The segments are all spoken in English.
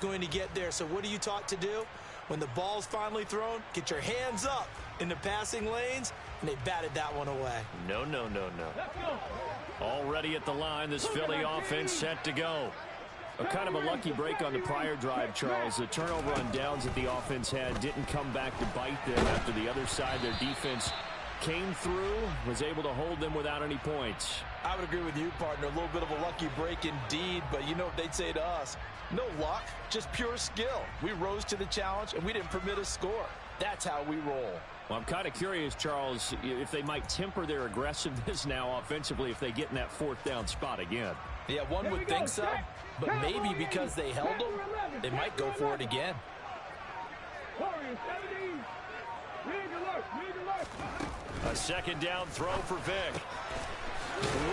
going to get there. So what are you taught to do? When the ball's finally thrown, get your hands up in the passing lanes, and they batted that one away. No, no, no, no. Already at the line, this Philly offense set to go. A kind of a lucky break on the prior drive, Charles. The turnover on downs that the offense had didn't come back to bite them after the other side. Their defense came through, was able to hold them without any points. I would agree with you, partner. A little bit of a lucky break indeed, but you know what they'd say to us? No luck, just pure skill. We rose to the challenge, and we didn't permit a score. That's how we roll. Well, I'm kind of curious, Charles, if they might temper their aggressiveness now offensively if they get in that fourth down spot again. Yeah, one would think so, but maybe because they held them, they might go for it again. A second down throw for Vic.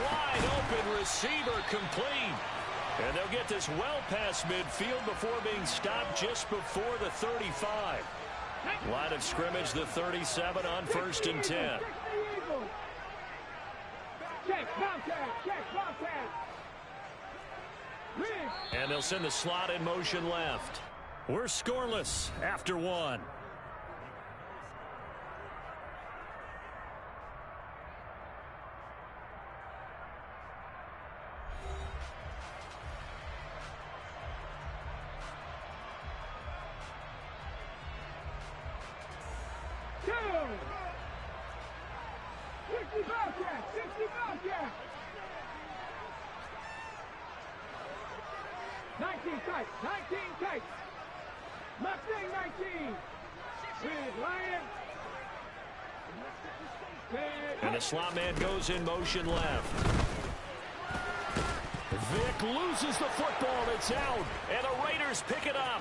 Wide open receiver complete. And they'll get this well past midfield before being stopped just before the 35. Line of scrimmage, the 37 on 1st and 10. And they'll send the slot in motion left. We're scoreless after one. And the slot man goes in motion left. Vic loses the football. It's out. And the Raiders pick it up.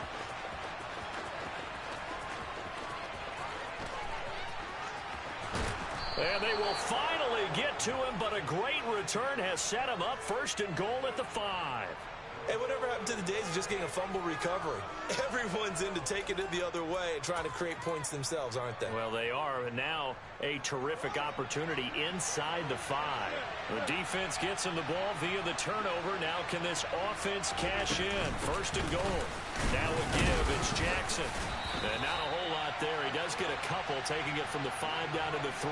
And they will finally get to him, but a great return has set him up 1st and goal at the 5. Hey, whatever happened to the days of just getting a fumble recovery? Everyone's into taking it the other way and trying to create points themselves, aren't they? Well, they are, and now a terrific opportunity inside the 5. The defense gets him the ball via the turnover. Now can this offense cash in? 1st and goal. Now a give. It's Jackson. And not a whole lot there. He does get a couple, taking it from the 5 down to the 3.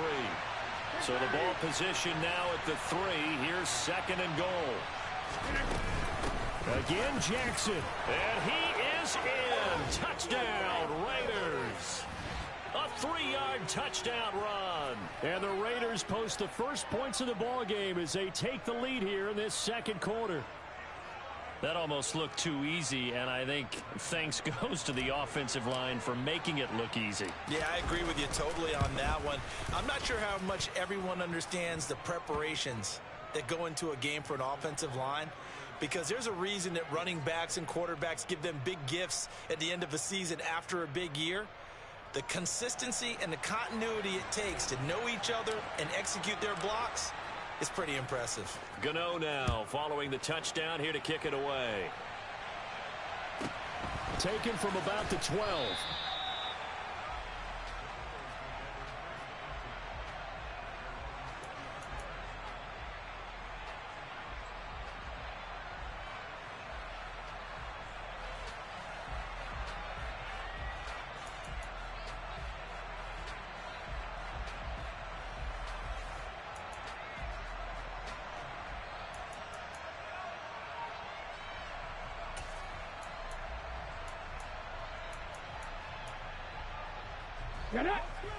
So the ball position now at the 3. Here's 2nd and goal. Again, Jackson. And he is in. Touchdown, Raiders. A 3-yard touchdown run. And the Raiders post the first points of the ball game as they take the lead here in this 2nd quarter. That almost looked too easy, and I think thanks goes to the offensive line for making it look easy. Yeah, I agree with you totally on that one. I'm not sure how much everyone understands the preparations that go into a game for an offensive line, because there's a reason that running backs and quarterbacks give them big gifts at the end of a season after a big year. The consistency and the continuity it takes to know each other and execute their blocks is pretty impressive. Gano now following the touchdown, here to kick it away. Taken from about the 12.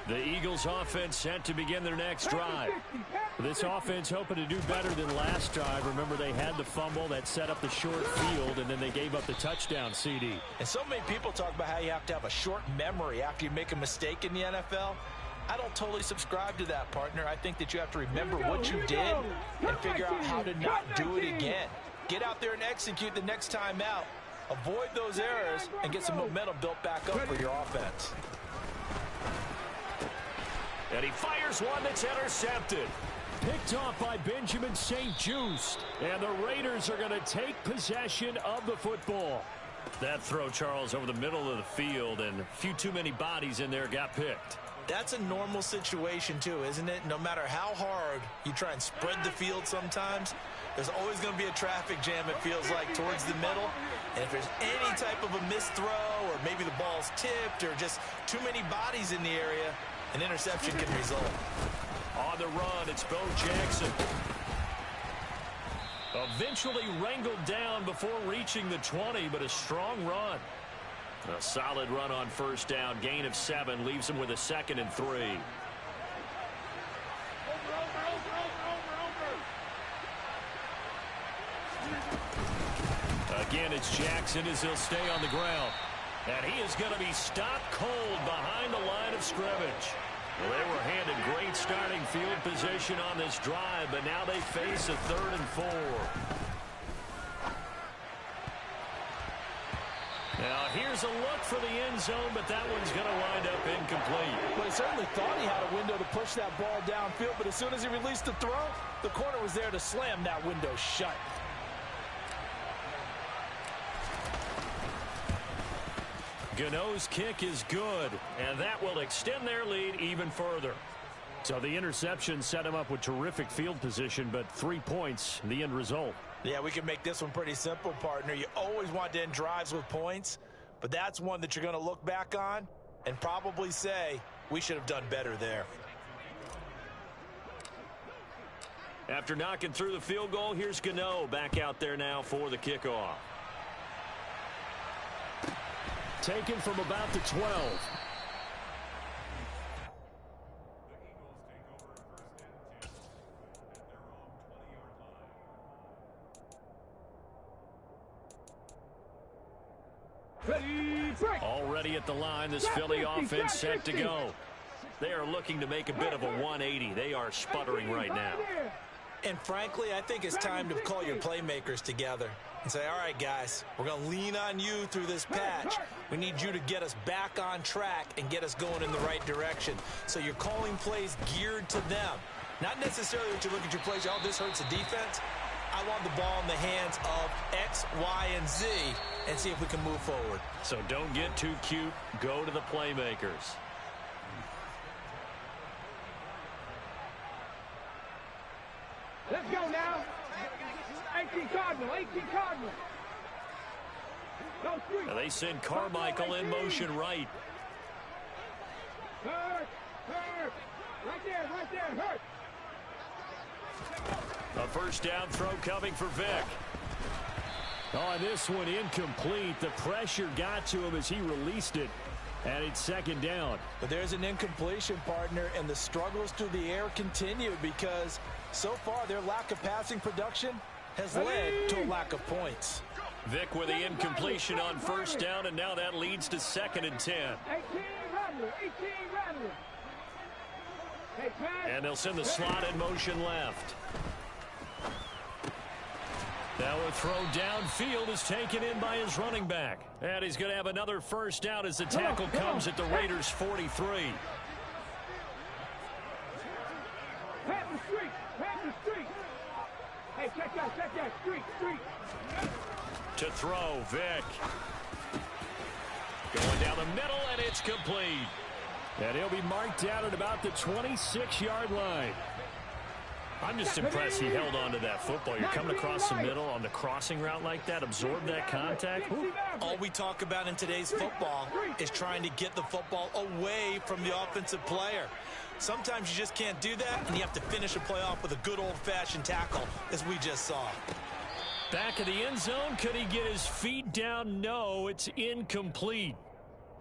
The Eagles offense set to begin their next drive. This offense hoping to do better than last drive. Remember, they had the fumble that set up the short field, and then they gave up the touchdown CD. And so many people talk about how you have to have a short memory after you make a mistake in the NFL. I don't totally subscribe to that, partner. I think that you have to remember what you did and figure out how to not do it again. Get out there and execute the next time out. Avoid those errors and get some momentum built back up for your offense. And he fires one that's intercepted. Picked off by Benjamin St-Juste. And the Raiders are going to take possession of the football. That throw, Charles, over the middle of the field, and a few too many bodies in there got picked. That's a normal situation, too, isn't it? No matter how hard you try and spread the field sometimes, there's always going to be a traffic jam, it feels like, towards the middle. And if there's any type of a missed throw, or maybe the ball's tipped, or just too many bodies in the area, an interception can result. On the run, it's Bo Jackson. Eventually wrangled down before reaching the 20, but a strong run. A solid run on first down. Gain of 7 leaves him with a 2nd and 3. Again, it's Jackson as he'll stay on the ground. And he is going to be stopped cold behind the line of scrimmage. Well, they were handed great starting field position on this drive, but now they face a 3rd and 4. Now, here's a look for the end zone, but that one's going to wind up incomplete. Well, he certainly thought he had a window to push that ball downfield, but as soon as he released the throw, the corner was there to slam that window shut. Gano's kick is good, and that will extend their lead even further. So the interception set him up with terrific field position, but 3 points, the end result. Yeah, we can make this one pretty simple, partner. You always want to end drives with points, but that's one that you're going to look back on and probably say, we should have done better there. After knocking through the field goal, here's Gano back out there now for the kickoff. Taken from about the 12. Already at the line, this Philly offense set to go. They are looking to make a bit of a 180. They are sputtering right now. And frankly, I think it's time to call your playmakers together and say, all right, guys, we're going to lean on you through this patch. We need you to get us back on track and get us going in the right direction. So you're calling plays geared to them. Not necessarily that you look at your plays, oh, this hurts the defense. I want the ball in the hands of X, Y, and Z and see if we can move forward. So don't get too cute. Go to the playmakers. Let's go now. 18 Cardinal, 18 Cardinal. Now they send Carmichael in motion right. Hurt. Right there, hurt. A first down throw coming for Vick. Oh, this one incomplete. The pressure got to him as he released it. And it's 2nd down. But there's an incompletion, partner, and the struggles through the air continue because so far their lack of passing production has led to a lack of points. Vick with the incompletion on first down, and now that leads to 2nd and 10. 18 Rattler. And they'll send the slot in motion left. Now a throw downfield is taken in by his running back. And he's going to have another first down as the tackle comes at the Raiders' 43. Pat the street. Hey, check that, street. To throw, Vick. Going down the middle, and it's complete. And he'll be marked down at about the 26-yard line. I'm just impressed he held on to that football. You're coming across the middle on the crossing route like that, absorb that contact. All we talk about in today's football is trying to get the football away from the offensive player. Sometimes you just can't do that, and you have to finish a play off with a good old-fashioned tackle, as we just saw. Back of the end zone, could he get his feet down? No, it's incomplete.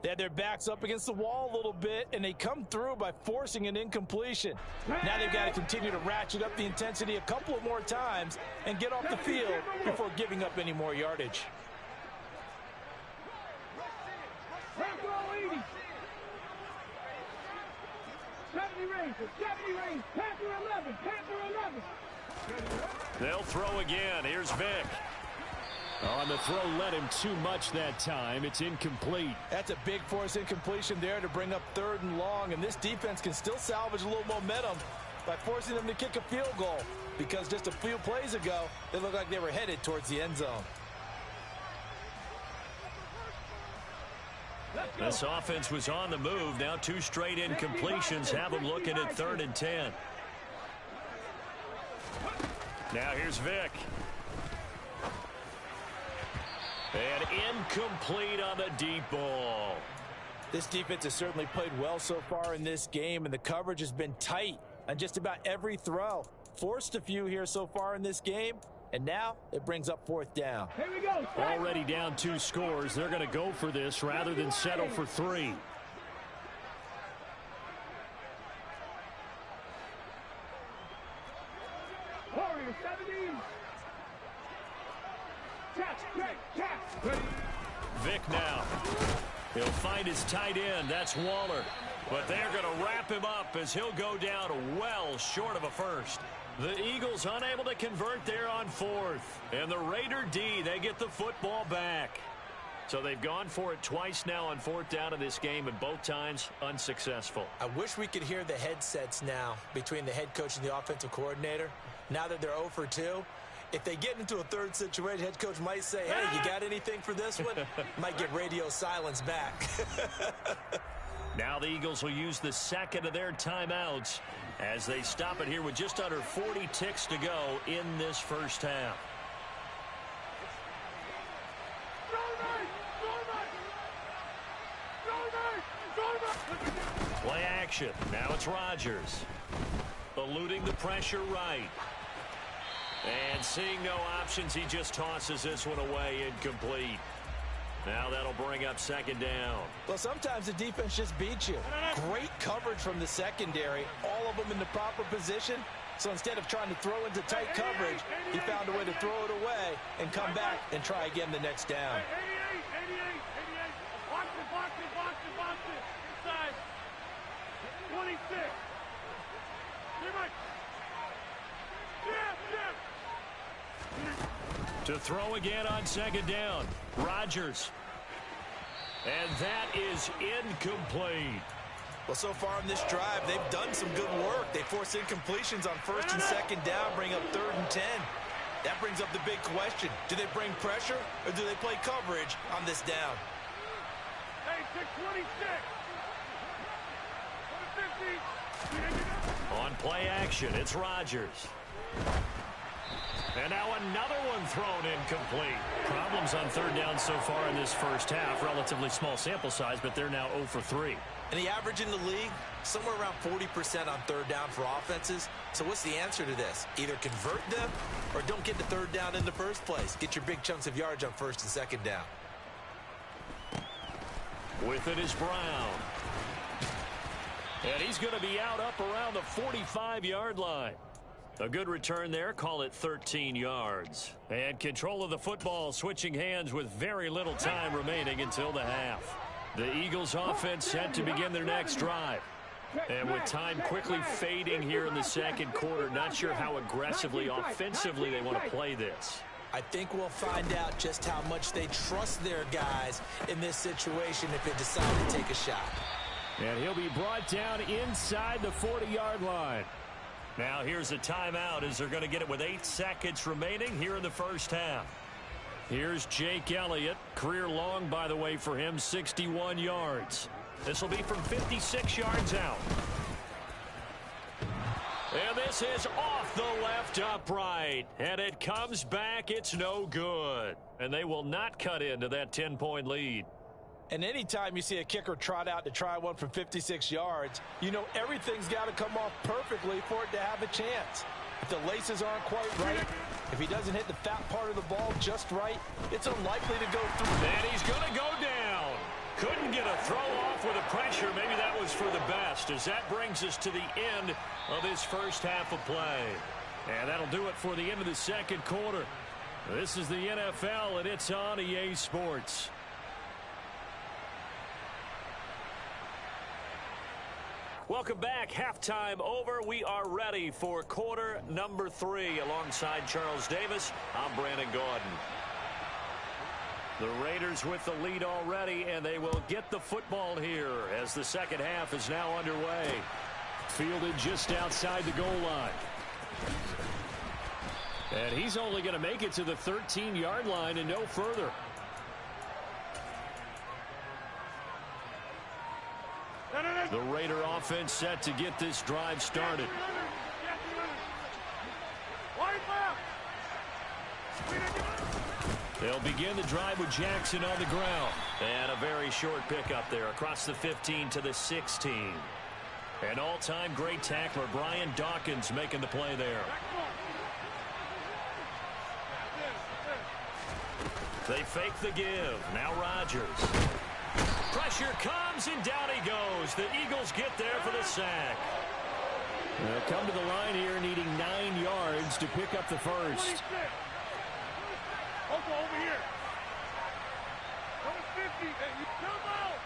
They had their backs up against the wall a little bit, and they come through by forcing an incompletion. Now they've got to continue to ratchet up the intensity a couple of more times and get off the field before giving up any more yardage. They'll throw again. Here's Vick. And the throw led him too much that time. It's incomplete. That's a big force incompletion there to bring up 3rd and long, and this defense can still salvage a little momentum by forcing them to kick a field goal because just a few plays ago, they looked like they were headed towards the end zone. This offense was on the move. Now 2 straight incompletions have them looking at 3rd and 10. Now here's Vick. And incomplete on the deep ball. This defense has certainly played well so far in this game, and the coverage has been tight on just about every throw. Forced a few here so far in this game, and now it brings up 4th down. Here we go. Already down 2 scores. They're going to go for this rather than settle for 3. Warrior 70. Tap. Vic now. He'll find his tight end. That's Waller. But they're going to wrap him up as he'll go down well short of a first. The Eagles unable to convert there on 4th. And the Raider D, they get the football back. So they've gone for it twice now on 4th down in this game, and both times unsuccessful. I wish we could hear the headsets now between the head coach and the offensive coordinator. Now that they're 0 for 2, if they get into a 3rd situation, head coach might say, hey, you got anything for this one? Might get radio silence back. Now the Eagles will use the 2nd of their timeouts as they stop it here with just under 40 ticks to go in this first half. Play action. Now it's Rodgers. Eluding the pressure right. And seeing no options, he just tosses this one away, incomplete. Now that'll bring up 2nd down. Well, sometimes the defense just beats you. Great coverage from the secondary, all of them in the proper position. So instead of trying to throw into tight coverage, he found a way to throw it away and come back and try again the next down. 88. Box it. Inside. 26. To throw again on 2nd down. Rodgers. And that is incomplete. Well, so far in this drive, they've done some good work. They force incompletions on 1st and 2nd down, bring up 3rd and 10. That brings up the big question. Do they bring pressure or do they play coverage on this down? Hey, 626. 150. On play action, it's Rodgers. And now another one thrown incomplete. Problems on 3rd down so far in this first half. Relatively small sample size, but they're now 0 for 3. And the average in the league, somewhere around 40% on 3rd down for offenses. So what's the answer to this? Either convert them or don't get the 3rd down in the first place. Get your big chunks of yardage on 1st and 2nd down. With it is Brown. And he's going to be out up around the 45-yard line. A good return there. Call it 13 yards. And control of the football switching hands with very little time remaining until the half. The Eagles offense set to begin their next drive. And with time quickly fading here in the 2nd quarter, not sure how aggressively, offensively they want to play this. I think we'll find out just how much they trust their guys in this situation if they decide to take a shot. And he'll be brought down inside the 40-yard line. Now here's a timeout as they're going to get it with 8 seconds remaining here in the first half. Here's Jake Elliott. Career long, by the way, for him, 61 yards. This will be from 56 yards out. And this is off the left upright. And it comes back. It's no good. And they will not cut into that 10-point lead. And anytime you see a kicker trot out to try one from 56 yards, you know everything's got to come off perfectly for it to have a chance. If the laces aren't quite right, if he doesn't hit the fat part of the ball just right, it's unlikely to go through. And he's going to go down. Couldn't get a throw off with the pressure. Maybe that was for the best, as that brings us to the end of this first half of play. And that'll do it for the end of the 2nd quarter. This is the NFL, and it's on EA Sports. Welcome back. Halftime over. We are ready for quarter number 3. Alongside Charles Davis, I'm Brandon Gaudin. The Raiders with the lead already, and they will get the football here as the 2nd half is now underway. Fielded just outside the goal line. And he's only going to make it to the 13-yard line and no further. The Raider offense set to get this drive started. They'll begin the drive with Jackson on the ground. And a very short pickup there across the 15 to the 16. An all-time great tackler, Brian Dawkins, making the play there. They fake the give. Now Rodgers. Pressure comes, and down he goes. The Eagles get there for the sack. They'll come to the line here needing 9 yards to pick up the first. Also over here. Number 50. Hey, you come out.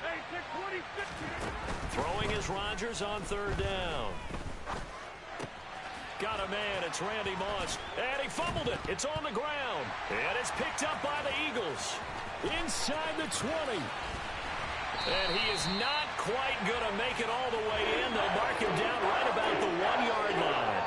Hey, take 26. Throwing is Rodgers on third down. Got a man. It's Randy Moss. And he fumbled it. It's on the ground. And it's picked up by the Eagles. Inside the 20. And he is not quite going to make it all the way in. They'll mark him down right about the 1-yard line.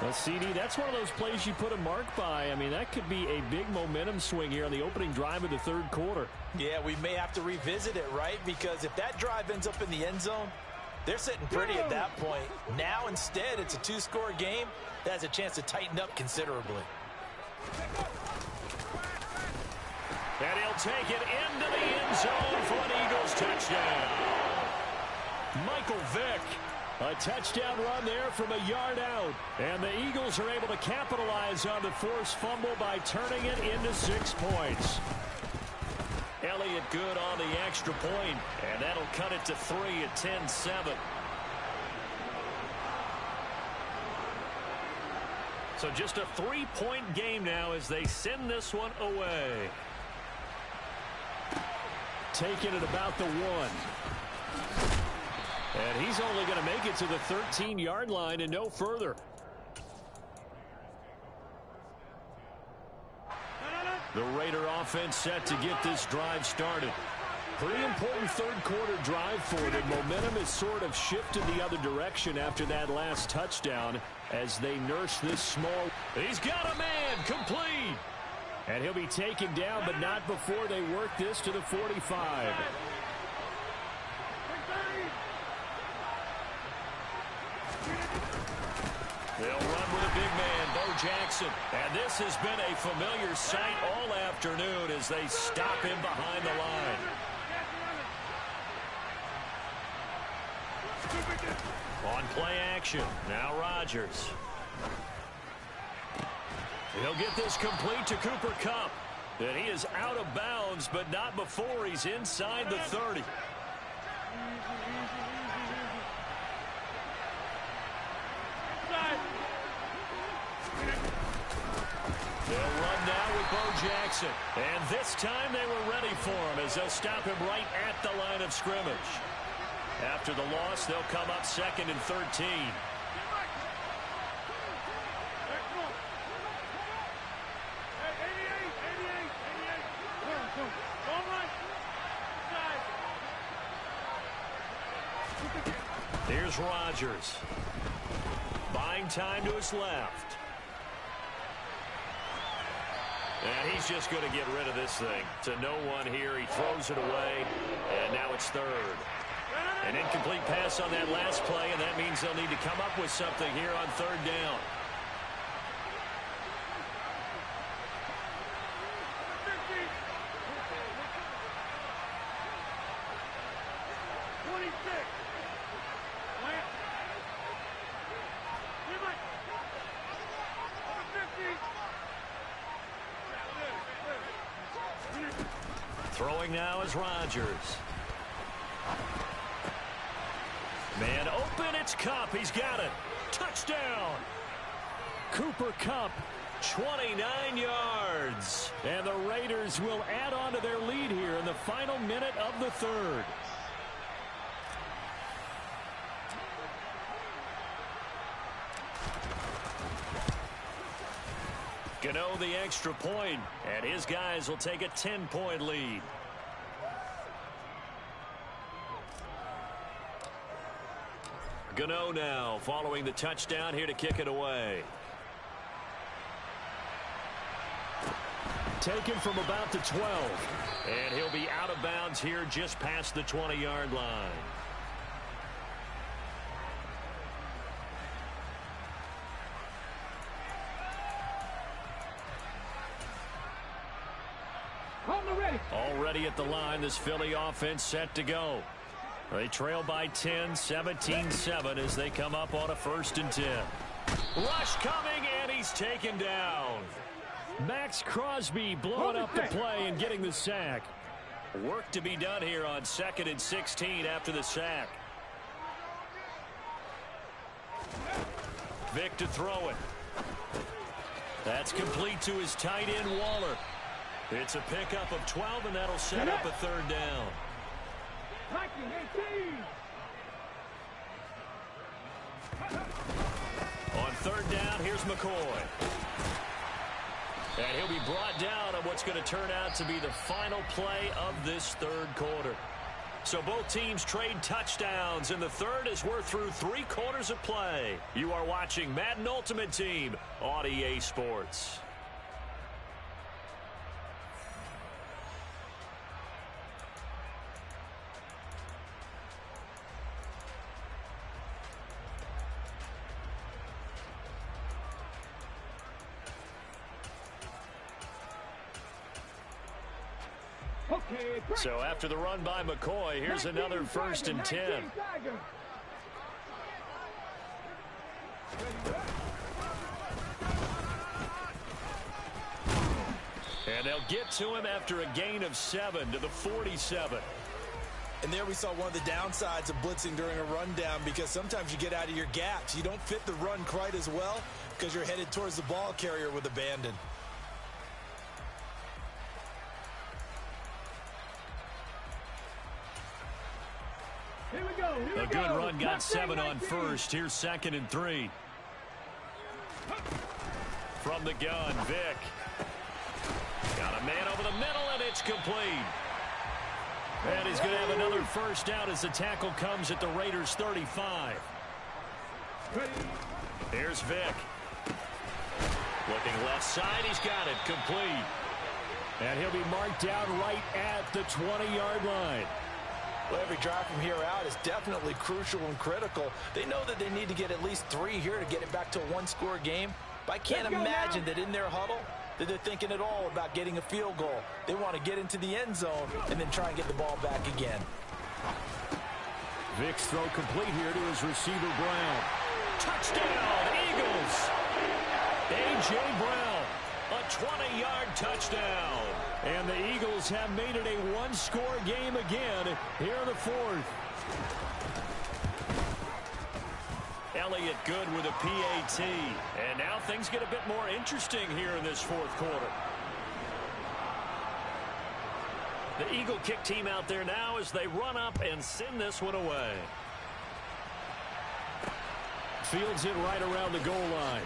Well, CD, that's one of those plays you put a mark by. I mean, that could be a big momentum swing here on the opening drive of the third quarter. Yeah, we may have to revisit it, right? Because if that drive ends up in the end zone, they're sitting pretty at that point. Now, instead, it's a 2-score game that has a chance to tighten up considerably. And he'll take it into the end zone for an Eagles touchdown. Michael Vick. A touchdown run there from a yard out. And the Eagles are able to capitalize on the forced fumble by turning it into 6 points. Elliott good on the extra point, and that'll cut it to 3 at 10-7. So just a 3-point game now as they send this one away. Taking it about the 1. And he's only going to make it to the 13-yard line and no further. The Raider offense set to get this drive started. Pretty important third quarter drive for them. Momentum has sort of shifted the other direction after that last touchdown as they nurse this small. He's got a man, complete. And he'll be taken down, but not before they work this to the 45. They'll run with a big man, Bo Jackson. And this has been a familiar sight all afternoon as they stop him behind the line. On play action, now Rodgers. He'll get this complete to Cooper Kupp. And he is out of bounds, but not before he's inside the 30. They'll run now with Bo Jackson. And this time they were ready for him as they'll stop him right at the line of scrimmage. After the loss, they'll come up 2nd and 13. Here's Rodgers. Buying time to his left. And he's just going to get rid of this thing. To no one here. He throws it away. And now it's 3rd. An incomplete pass on that last play, and that means they'll need to come up with something here on 3rd down. Throwing now is Rodgers. Man open, it's Kupp. He's got it. Touchdown. Cooper Kupp, 29 yards. and the Raiders will add on to their lead here in the final minute of the 3rd. Gano the extra point, and his guys will take a 10-point lead. Gano now following the touchdown here to kick it away. Taken from about the 12. And he'll be out of bounds here just past the 20-yard line. ready at the line. This Philly offense set to go. They trail by 10, 17-7 as they come up on a 1st and 10. Rush coming, and he's taken down. Max Crosby blowing up the play and getting the sack. Work to be done here on 2nd and 16 after the sack. Vick to throw it. That's complete to his tight end, Waller. It's a pickup of 12, and that'll set up a 3rd down. On 3rd down, here's McCoy. And he'll be brought down on what's going to turn out to be the final play of this 3rd quarter. So both teams trade touchdowns in the 3rd as we're through 3 quarters of play. You are watching Madden Ultimate Team on EA Sports. So after the run by McCoy, here's another 1st and 10. And they'll get to him after a gain of 7 to the 47. And there we saw one of the downsides of blitzing during a rundown, because sometimes you get out of your gaps. You don't fit the run quite as well because you're headed towards the ball carrier with abandon. A good run got 7 on 1st. Here's 2nd and 3. From the gun, Vick. Got a man over the middle, and it's complete. And he's going to have another 1st down as the tackle comes at the Raiders' 35. Here's Vick. Looking left side, he's got it, complete. And he'll be marked down right at the 20-yard line. Well, every drive from here out is definitely crucial and critical. They know that they need to get at least 3 here to get it back to a 1-score game. But I can't imagine that in their huddle that they're thinking at all about getting a field goal. They want to get into the end zone and then try and get the ball back again. Vick's throw complete here to his receiver, Brown. Touchdown, Eagles! A.J. Brown, a 20-yard touchdown. And the Eagles have made it a 1-score game again here in the 4th. Elliott good with a PAT. And now things get a bit more interesting here in this 4th quarter. The Eagle kick team out there now as they run up and send this one away. Fields it right around the goal line.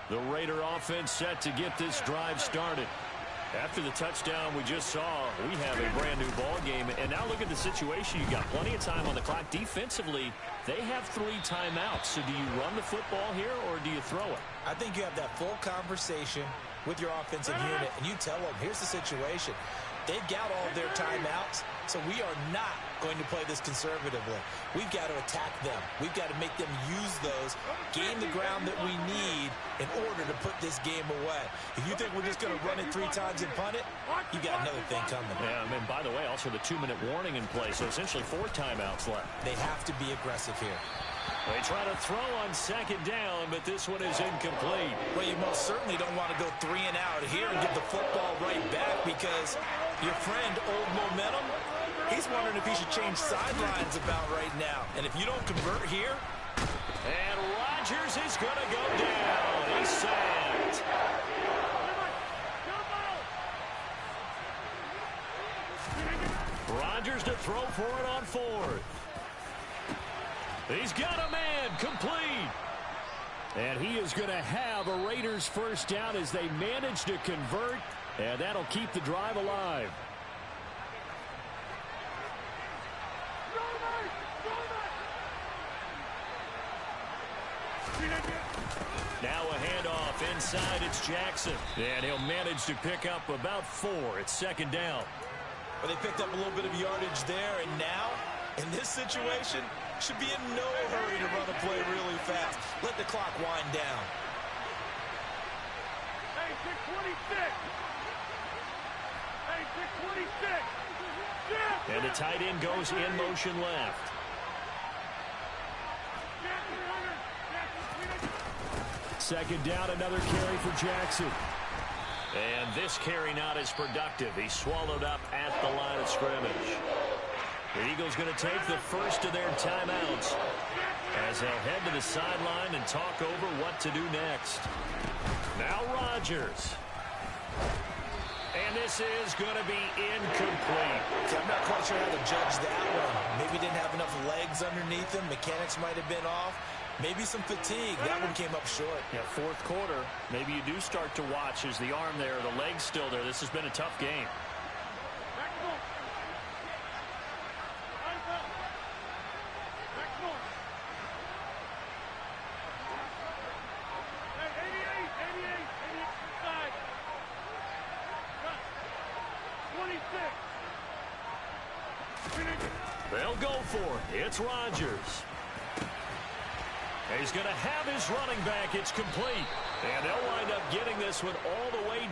The Raider offense set to get this drive started. After the touchdown we just saw, we have a brand new ball game. And now look at the situation. You got plenty of time on the clock. Defensively, they have 3 timeouts. So do you run the football here or do you throw it? I think you have that full conversation with your offensive unit, and you tell them, here's the situation. They've got all of their timeouts, so we are not going to play this conservatively. We've got to attack them. We've got to make them use those, gain the ground that we need in order to put this game away. If you think we're just going to run it 3 times and punt it, you got another thing coming. Yeah, and by the way, also the 2-minute warning in play, so essentially 4 timeouts left. They have to be aggressive here. They try to throw on 2nd down, but this one is incomplete. Well, you most certainly don't want to go 3 and out here and give the football right back, because your friend, Old Momentum, he's wondering if he should change sidelines about right now. And if you don't convert here. And Rodgers is going to go down. He's sacked. Rodgers to throw for it on 4th. He's got a man, complete. And he is going to have a Raiders 1st down as they manage to convert, and that'll keep the drive alive. Now a handoff inside, it's Jackson. And he'll manage to pick up about 4 at 2nd down. Well, they picked up a little bit of yardage there, and now, in this situation, should be in no hurry to run a play really fast. Let the clock wind down. Hey, 626. Hey, 626. Yeah. And the tight end goes in motion left. Second down, another carry for Jackson. And this carry not as productive. He's swallowed up at the line of scrimmage. The Eagles going to take the first of their timeouts as they'll head to the sideline and talk over what to do next. Now Rodgers. And this is going to be incomplete. I'm not quite sure how to judge that one. Maybe didn't have enough legs underneath him. Mechanics might have been off. Maybe some fatigue. That one came up short. Yeah, fourth quarter. Maybe you do start to watch as the arm there, the leg's still there. This has been a tough game. They'll go for it. It's Rodgers. He's going to have his running back. It's complete. And they'll wind up getting this one all the way